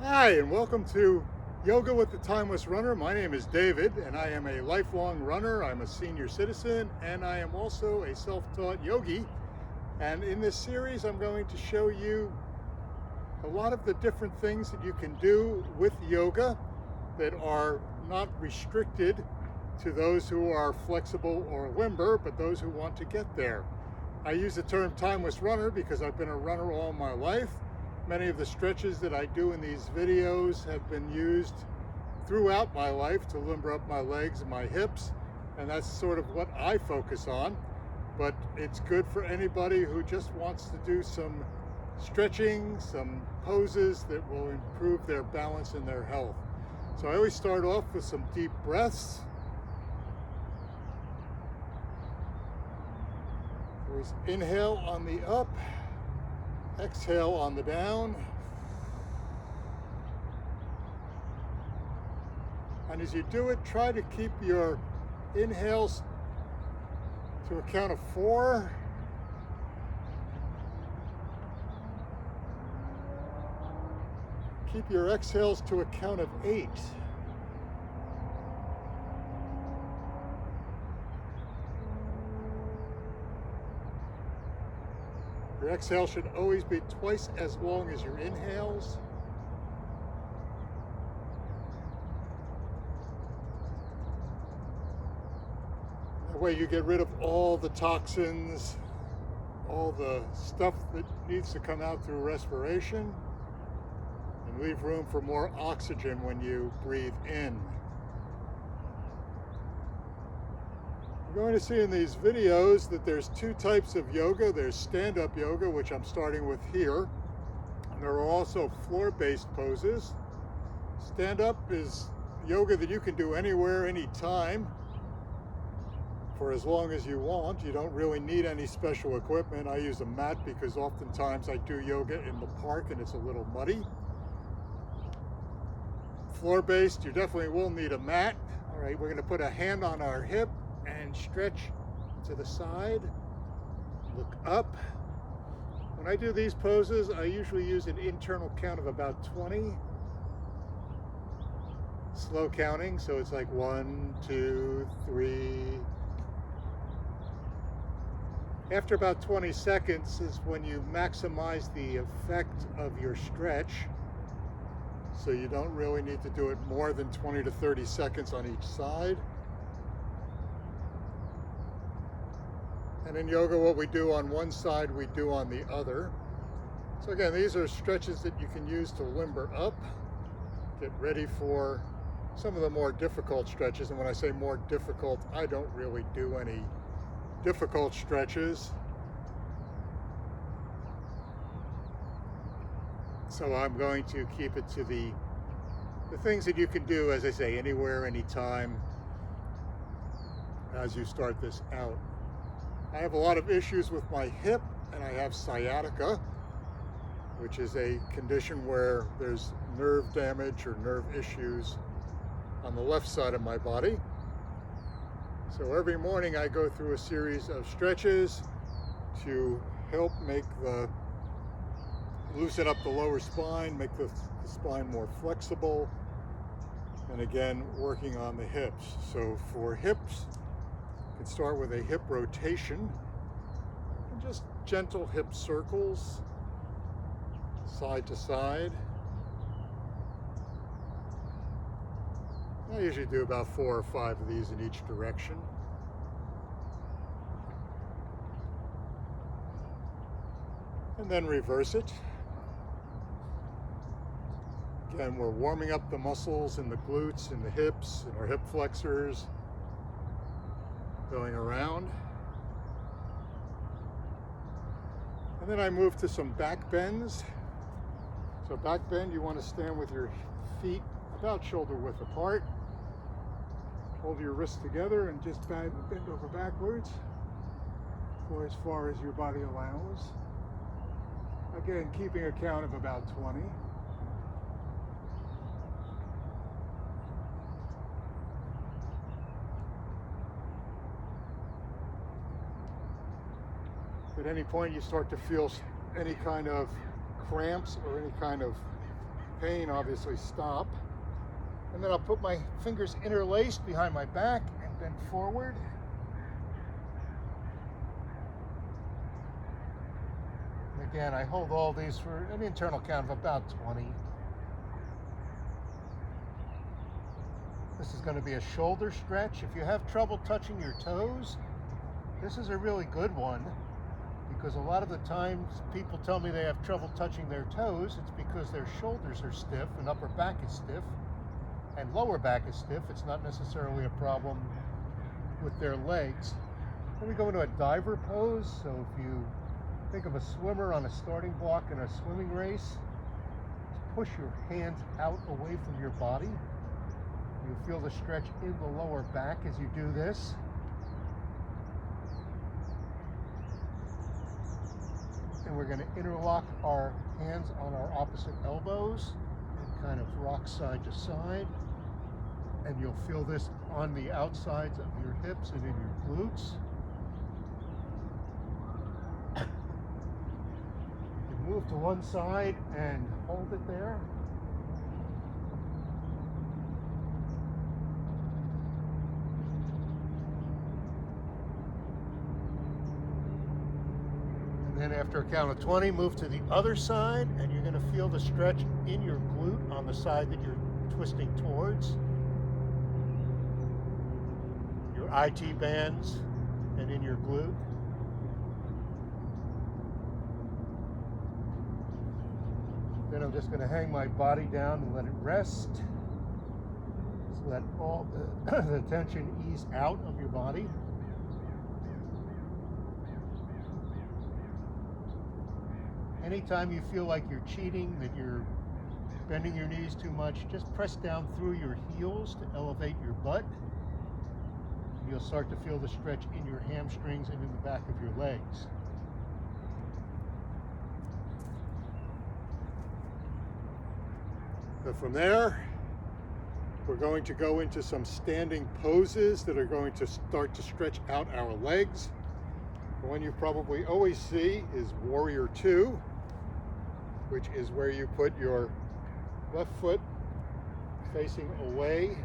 Hi, and welcome to Yoga with the Timeless Runner. My name is David, and I am a lifelong runner. I'm a senior citizen, and I am also a self-taught yogi. And in this series, I'm going to show you a lot of the different things that you can do with yoga that are not restricted to those who are flexible or limber, but those who want to get there. I use the term timeless runner because I've been a runner all my life. Many of the stretches that I do in these videos have been used throughout my life to limber up my legs and my hips, and that's sort of what I focus on. But it's good for anybody who just wants to do some stretching, some poses that will improve their balance and their health. So I always start off with some deep breaths. Always inhale on the up, exhale on the down. And as you do it, try to keep your inhales to a count of 4. Keep your exhales to a count of 8. Your exhale should always be twice as long as your inhales. That way you get rid of all the toxins, all the stuff that needs to come out through respiration, and leave room for more oxygen when you breathe in. You're going to see in these videos that there's 2 types of yoga. There's stand-up yoga, which I'm starting with here. And there are also floor-based poses. Stand-up is yoga that you can do anywhere, anytime, for as long as you want. You don't really need any special equipment. I use a mat because oftentimes I do yoga in the park and it's a little muddy. Floor-based, you definitely will need a mat. All right, we're going to put a hand on our hip and stretch to the side, look up. When I do these poses, I usually use an internal count of about 20. Slow counting, so it's like 1, 2, 3. After about 20 seconds is when you maximize the effect of your stretch. So you don't really need to do it more than 20 to 30 seconds on each side. And in yoga, what we do on one side, we do on the other. So again, these are stretches that you can use to limber up, get ready for some of the more difficult stretches. And when I say more difficult, I don't really do any difficult stretches. So I'm going to keep it to the things that you can do, as I say, anywhere, anytime, as you start this out. I have a lot of issues with my hip, and I have sciatica, which is a condition where there's nerve damage or nerve issues on the left side of my body. So every morning I go through a series of stretches to help loosen up the lower spine, make the spine more flexible, and again, working on the hips. So for hips, you can start with a hip rotation and just gentle hip circles, side to side. I usually do about 4 or 5 of these in each direction. And then reverse it. Again, we're warming up the muscles in the glutes and the hips and our hip flexors, going around. And then I move to some back bends. So back bend, you want to stand with your feet about shoulder width apart. Hold your wrists together and just bend over backwards for as far as your body allows. Again, keeping a count of about 20. At any point you start to feel any kind of cramps or any kind of pain obviously stop. And then I'll put my fingers interlaced behind my back and bend forward. And again, I hold all these for an internal count of about 20. This is going to be a shoulder stretch. If you have trouble touching your toes, this is a really good one, because a lot of the times people tell me they have trouble touching their toes. It's because their shoulders are stiff and upper back is stiff and lower back is stiff. It's not necessarily a problem with their legs. Then we go into a diver pose. So if you think of a swimmer on a starting block in a swimming race, push your hands out away from your body. You feel the stretch in the lower back as you do this. And we're going to interlock our hands on our opposite elbows and kind of rock side to side. And you'll feel this on the outsides of your hips and in your glutes. You move to one side and hold it there. And then after a count of 20, move to the other side, and you're going to feel the stretch in your glute on the side that you're twisting towards. Your IT bands and in your glute. Then I'm just going to hang my body down and let it rest. Just let all the tension ease out of your body. Anytime you feel like you're cheating, that you're bending your knees too much, just press down through your heels to elevate your butt. You'll start to feel the stretch in your hamstrings and in the back of your legs. So from there, we're going to go into some standing poses that are going to start to stretch out our legs. The one you probably always see is Warrior 2, which is where you put your left foot facing away.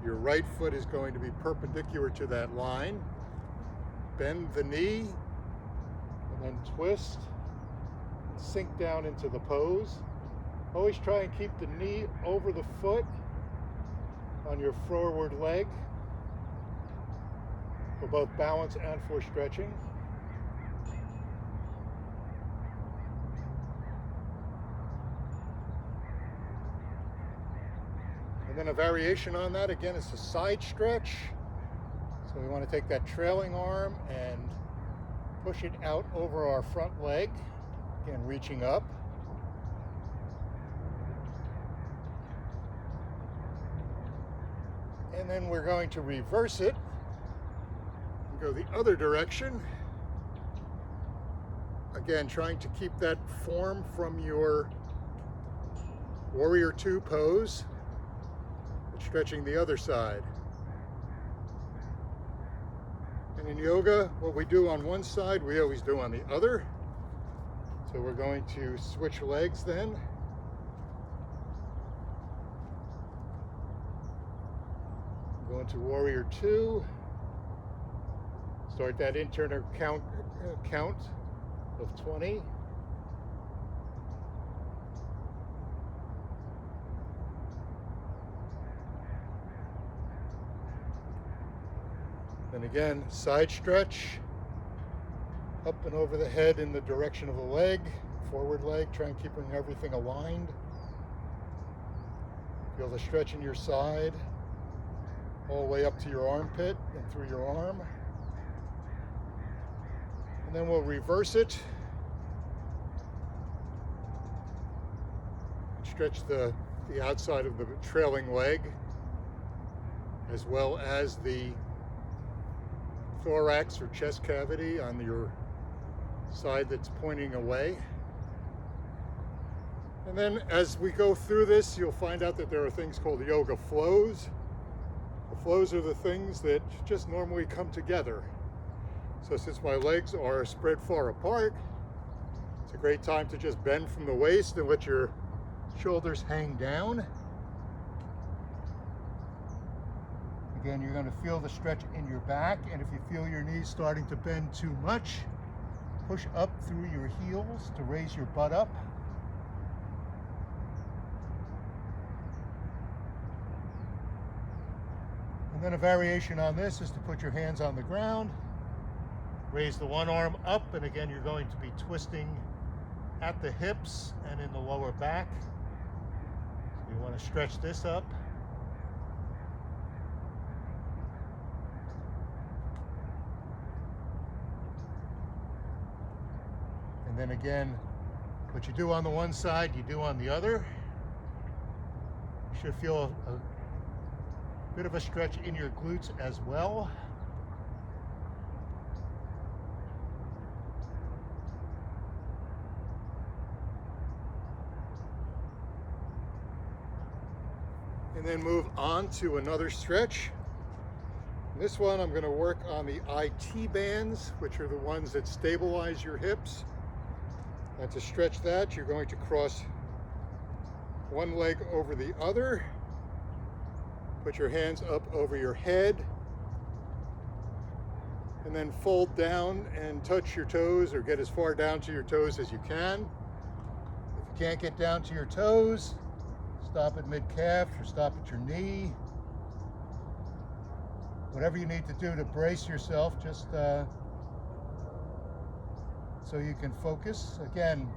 Your right foot is going to be perpendicular to that line. Bend the knee, and then twist, and sink down into the pose. Always try and keep the knee over the foot on your forward leg for both balance and for stretching. And then a variation on that, again, is a side stretch. So we want to take that trailing arm and push it out over our front leg, again, reaching up. And then we're going to reverse it and go the other direction. Again, trying to keep that form from your Warrior 2 pose. Stretching the other side. And in yoga, what we do on one side, we always do on the other. So we're going to switch legs then. Go into Warrior 2. Start that internal count of 20. And again, side stretch, up and over the head in the direction of the leg, forward leg, try and keeping everything aligned. Feel the stretch in your side, all the way up to your armpit and through your arm. And then we'll reverse it. Stretch the outside of the trailing leg, as well as the thorax or chest cavity on your side that's pointing away. And then as we go through this, you'll find out that there are things called yoga flows. The flows are the things that just normally come together. So since my legs are spread far apart, it's a great time to just bend from the waist and let your Shoulders hang down. Again, you're going to feel the stretch in your back, and if you feel your knees starting to bend too much, push up through your heels to raise your butt up. And then a variation on this is to put your hands on the ground, raise the one arm up, and again you're going to be twisting at the hips and in the lower back. So you want to stretch this up. And then again, what you do on the one side, you do on the other. You should feel a bit of a stretch in your glutes as well. And then move on to another stretch. This one I'm going to work on the IT bands, which are the ones that stabilize your hips. And to stretch that, you're going to cross one leg over the other. Put your hands up over your head. And then fold down and touch your toes, or get as far down to your toes as you can. If you can't get down to your toes, stop at mid-calf or stop at your knee. Whatever you need to do to brace yourself, just so you can focus. Again,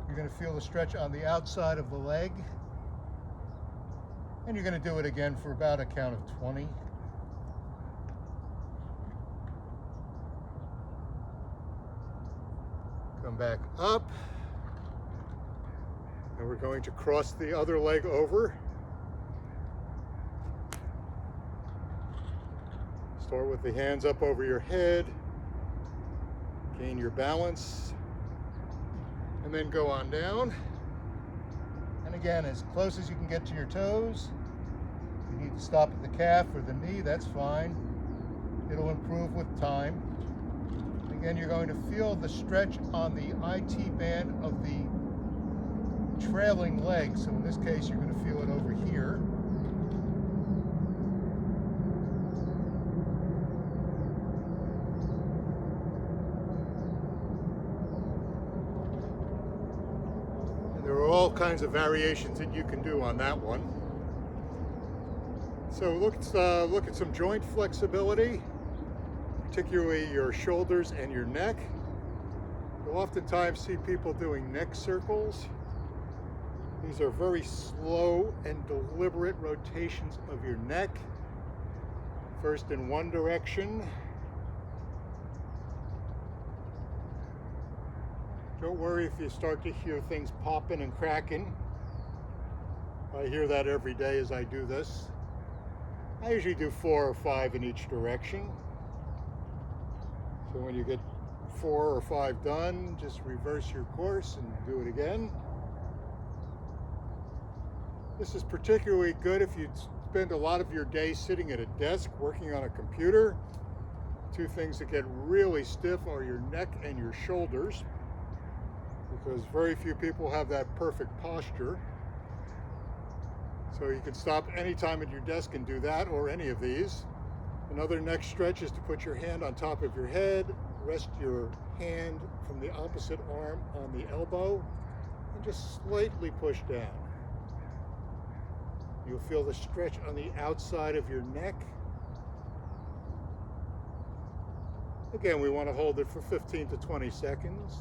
you're going to feel the stretch on the outside of the leg. And you're going to do it again for about a count of 20. Come back up. And we're going to cross the other leg over. Start with the hands up over your head. Gain your balance. And then go on down. And again, as close as you can get to your toes. If you need to stop at the calf or the knee, that's fine. It'll improve with time. Again, you're going to feel the stretch on the IT band of the trailing leg. So in this case, you're going to feel it over here. And there are all kinds of variations that you can do on that one. So look at some joint flexibility, particularly your shoulders and your neck. You'll oftentimes see people doing neck circles. These are very slow and deliberate rotations of your neck. First in one direction. Don't worry if you start to hear things popping and cracking. I hear that every day as I do this. I usually do 4 or 5 in each direction. So when you get 4 or 5 done, just reverse your course and do it again. This is particularly good if you spend a lot of your day sitting at a desk working on a computer. 2 things that get really stiff are your neck and your shoulders, because very few people have that perfect posture. So you can stop anytime at your desk and do that, or any of these. Another neck stretch is to put your hand on top of your head, rest your hand from the opposite arm on the elbow, and just slightly push down. You'll feel the stretch on the outside of your neck. Again, we want to hold it for 15 to 20 seconds.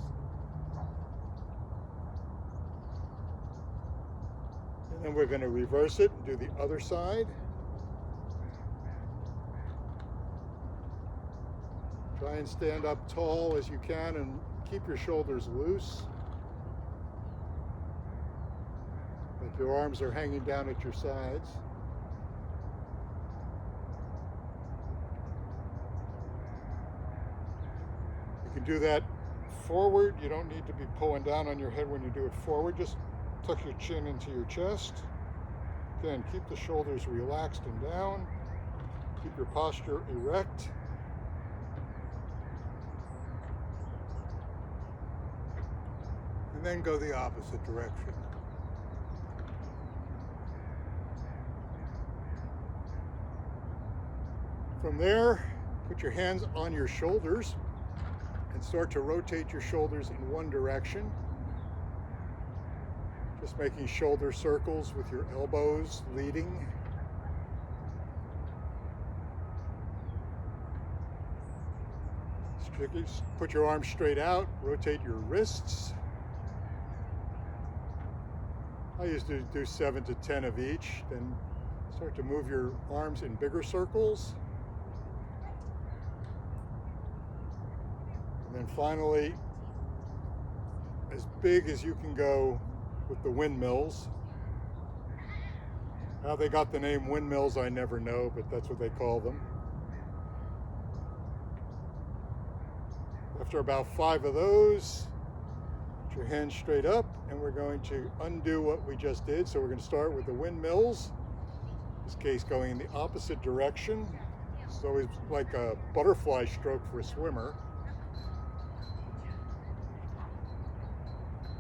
And then we're going to reverse it and do the other side. Try and stand up tall as you can and keep your shoulders loose. Like your arms are hanging down at your sides. You can do that forward. You don't need to be pulling down on your head when you do it forward. Just tuck your chin into your chest. Again, keep the shoulders relaxed and down. Keep your posture erect. And then go the opposite direction. From there, put your hands on your shoulders and start to rotate your shoulders in one direction. Just making shoulder circles with your elbows leading. Put your arms straight out, rotate your wrists. I used to do 7 to 10 of each, then start to move your arms in bigger circles. And then finally, as big as you can go with the windmills. How they got the name windmills, I never know, but that's what they call them. After about 5 of those, put your hands straight up, and we're going to undo what we just did. So we're going to start with the windmills, in this case going in the opposite direction. It's always like a butterfly stroke for a swimmer.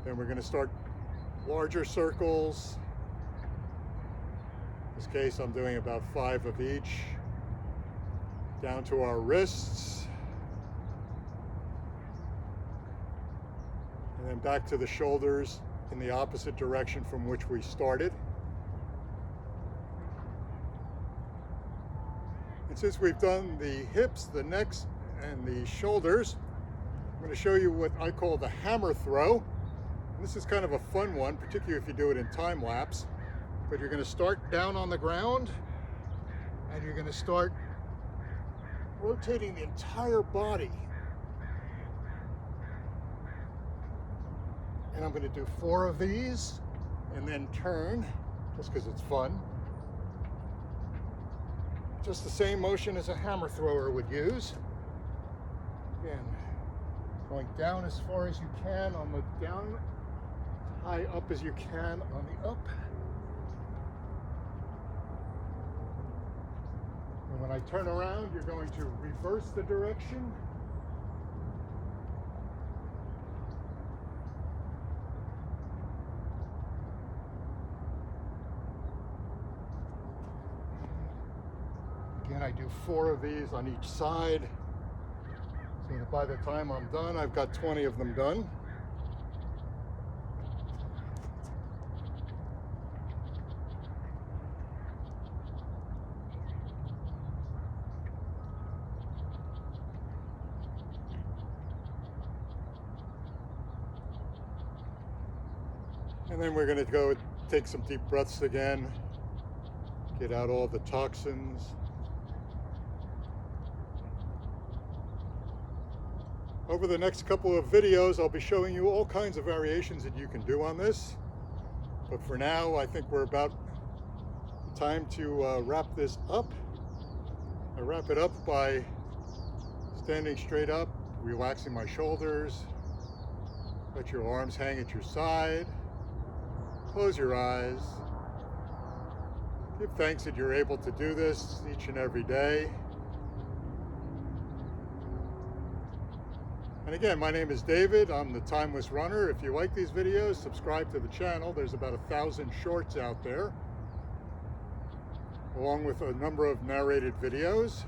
Then we're going to start larger circles. In this case, I'm doing about 5 of each, down to our wrists. And then back to the shoulders in the opposite direction from which we started. And since we've done the hips, the necks, and the shoulders, I'm going to show you what I call the hammer throw. And this is kind of a fun one, particularly if you do it in time lapse. But you're going to start down on the ground, and you're going to start rotating the entire body. And I'm going to do 4 of these and then turn, just because it's fun. Just the same motion as a hammer thrower would use. Again, going down as far as you can on the down, high up as you can on the up. And when I turn around, you're going to reverse the direction. Again, I do 4 of these on each side, so that by the time I'm done, I've got 20 of them done. And then we're going to go take some deep breaths again, get out all the toxins. Over the next couple of videos, I'll be showing you all kinds of variations that you can do on this. But for now, I think we're about time to wrap this up. I wrap it up by standing straight up, relaxing my shoulders. Let your arms hang at your side. Close your eyes. Give thanks that you're able to do this each and every day. And again, my name is David. I'm the Timeless Runner. If you like these videos, subscribe to the channel. There's about 1,000 shorts out there, along with a number of narrated videos.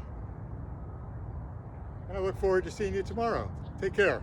And I look forward to seeing you tomorrow. Take care.